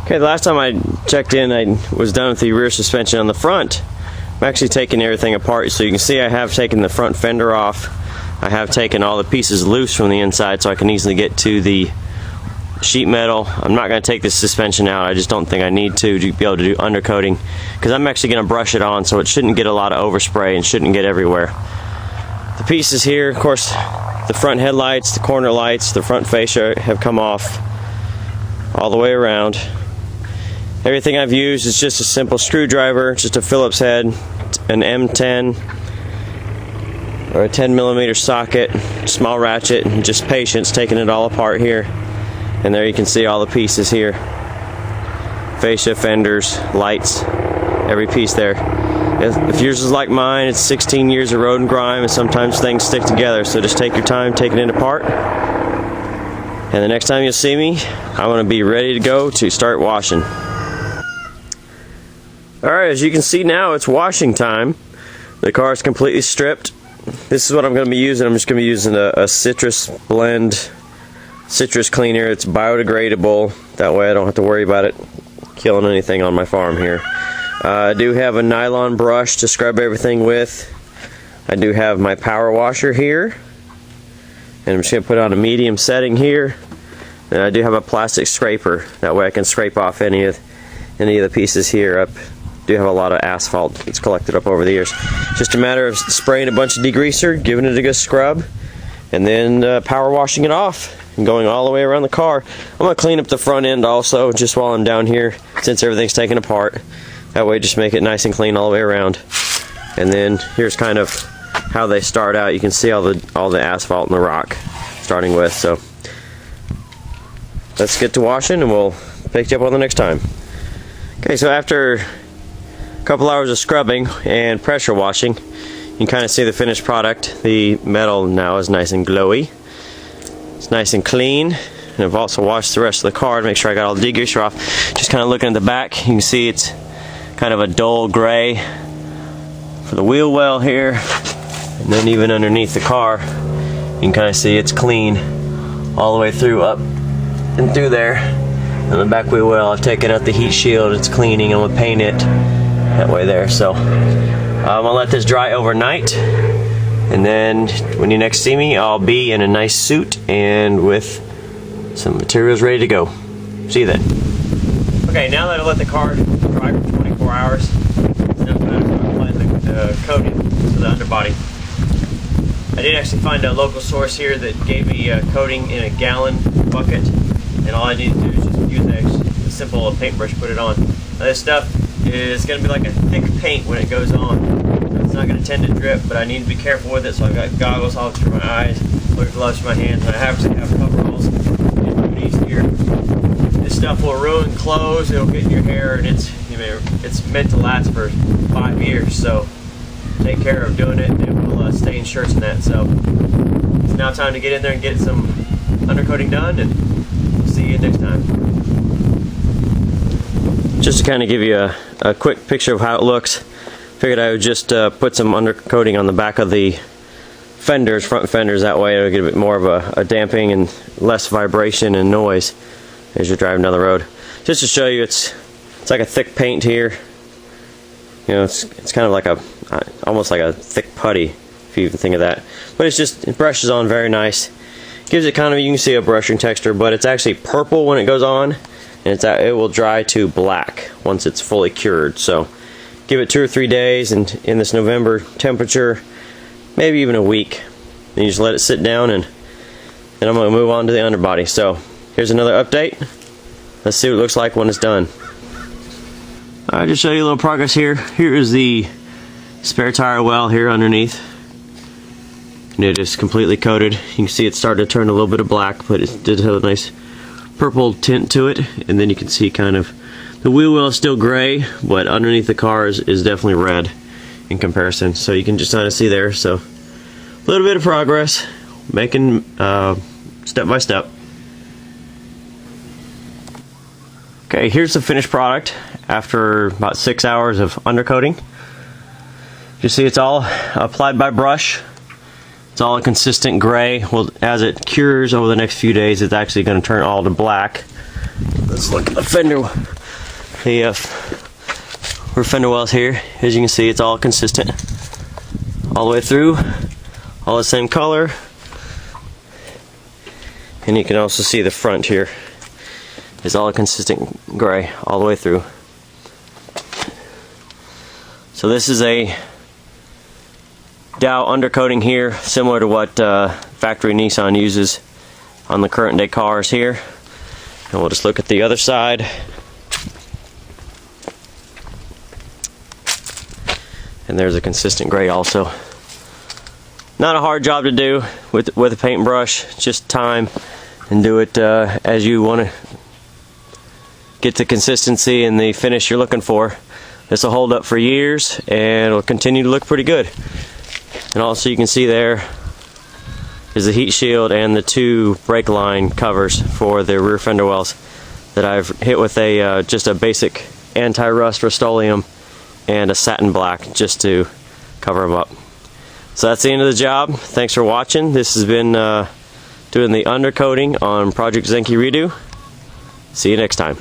Okay, the last time I checked in, I was done with the rear suspension. On the front, I'm actually taking everything apart. So you can see I have taken the front fender off. I have taken all the pieces loose from the inside so I can easily get to the sheet metal. I'm not going to take this suspension out. I just don't think I need to be able to do undercoating, because I'm actually going to brush it on so it shouldn't get a lot of overspray and shouldn't get everywhere. The pieces here, of course, the front headlights, the corner lights, the front fascia have come off all the way around. Everything I've used is just a simple screwdriver, just a Phillips head, an M10 or a 10mm socket, small ratchet, and just patience taking it all apart here. And there you can see all the pieces here. Fascia, fenders, lights, every piece there. If yours is like mine, it's 16 years of road and grime, and sometimes things stick together, so just take your time taking it apart. And the next time you'll see me, I want to be ready to go to start washing. Alright, as you can see now, it's washing time. The car is completely stripped. This is what I'm going to be using. I'm just going to be using a citrus blend, citrus cleaner. It's biodegradable. That way I don't have to worry about it killing anything on my farm here. I do have a nylon brush to scrub everything with. I do have my power washer here. And I'm just going to put on a medium setting here. And I do have a plastic scraper. That way I can scrape off any of the pieces here up. Do have a lot of asphalt that's collected up over the years. Just a matter of spraying a bunch of degreaser, giving it a good scrub, and then power washing it off and going all the way around the car. I'm going to clean up the front end also just while I'm down here, since everything's taken apart. That way just make it nice and clean all the way around. And then here's kind of how they start out. You can see all the asphalt and the rock starting with. So let's get to washing and we'll pick you up on the next time. Okay, so after couple hours of scrubbing and pressure washing, you can kind of see the finished product. The metal now is nice and glowy. It's nice and clean. And I've also washed the rest of the car to make sure I got all the degreaser off. Just kind of looking at the back, you can see it's kind of a dull gray for the wheel well here. And then even underneath the car, you can kind of see it's clean all the way through, up and through there. And the back wheel well, I've taken out the heat shield, it's cleaning. I'm going to paint it that way there. So I'm gonna let this dry overnight, and then when you next see me, I'll be in a nice suit and with some materials ready to go. See you then. Okay, now that I let the car dry for 24 hours, it's now time to apply the coating to the underbody. I did actually find a local source here that gave me coating in a gallon bucket, and all I need to do is just use a simple paintbrush, put it on. Now, this stuff is going to be like a thick paint when it goes on. So it's not going to tend to drip, but I need to be careful with it, so I've got goggles all for my eyes, look gloves for my hands, and I actually have coveralls and booties here. This stuff will ruin clothes, it'll get in your hair, and it's meant to last for 5 years, so take care of doing it, and it will stain shirts and that. So it's now time to get in there and get some undercoating done, and we'll see you next time. Just to kind of give you a quick picture of how it looks, figured I would just put some undercoating on the back of the fenders, front fenders. That way it'll get a bit more of a damping and less vibration and noise as you're driving down the road. Just to show you, it's like a thick paint here. You know, it's kind of like almost like a thick putty, if you even think of that. But it brushes on very nice. Gives it kind of, you can see a brushing texture, but it's actually purple when it goes on. And it will dry to black once it's fully cured. So give it 2 or 3 days, and in this November temperature, maybe even a week. Then you just let it sit down, and then I'm going to move on to the underbody. So here's another update. Let's see what it looks like when it's done. Alright, just show you a little progress here. Here is the spare tire well here underneath. And it is completely coated. You can see it's starting to turn a little bit of black, but it did have a nice purple tint to it. And then you can see kind of the wheel well is still gray, but underneath the car is definitely red in comparison. So you can just kind of see there. So a little bit of progress, making step by step. Okay, here's the finished product after about 6 hours of undercoating. You see it's all applied by brush. It's all a consistent gray. Well, as it cures over the next few days, it's actually going to turn all to black. Let's look at the fender the rear fender wells here. As you can see, it's all consistent all the way through, all the same color. And you can also see the front here is all a consistent gray all the way through. So this is a Dow undercoating here, similar to what factory Nissan uses on the current day cars here. And we'll just look at the other side. And there's a consistent gray also. Not a hard job to do with a paintbrush, just time and do it as you want to get the consistency and the finish you're looking for. This will hold up for years and it'll continue to look pretty good. And also you can see there is the heat shield and the two brake line covers for the rear fender wells that I've hit with a just a basic anti-rust Rust-Oleum and a satin black just to cover them up. So that's the end of the job. Thanks for watching. This has been doing the undercoating on Project Zenki Redo. See you next time.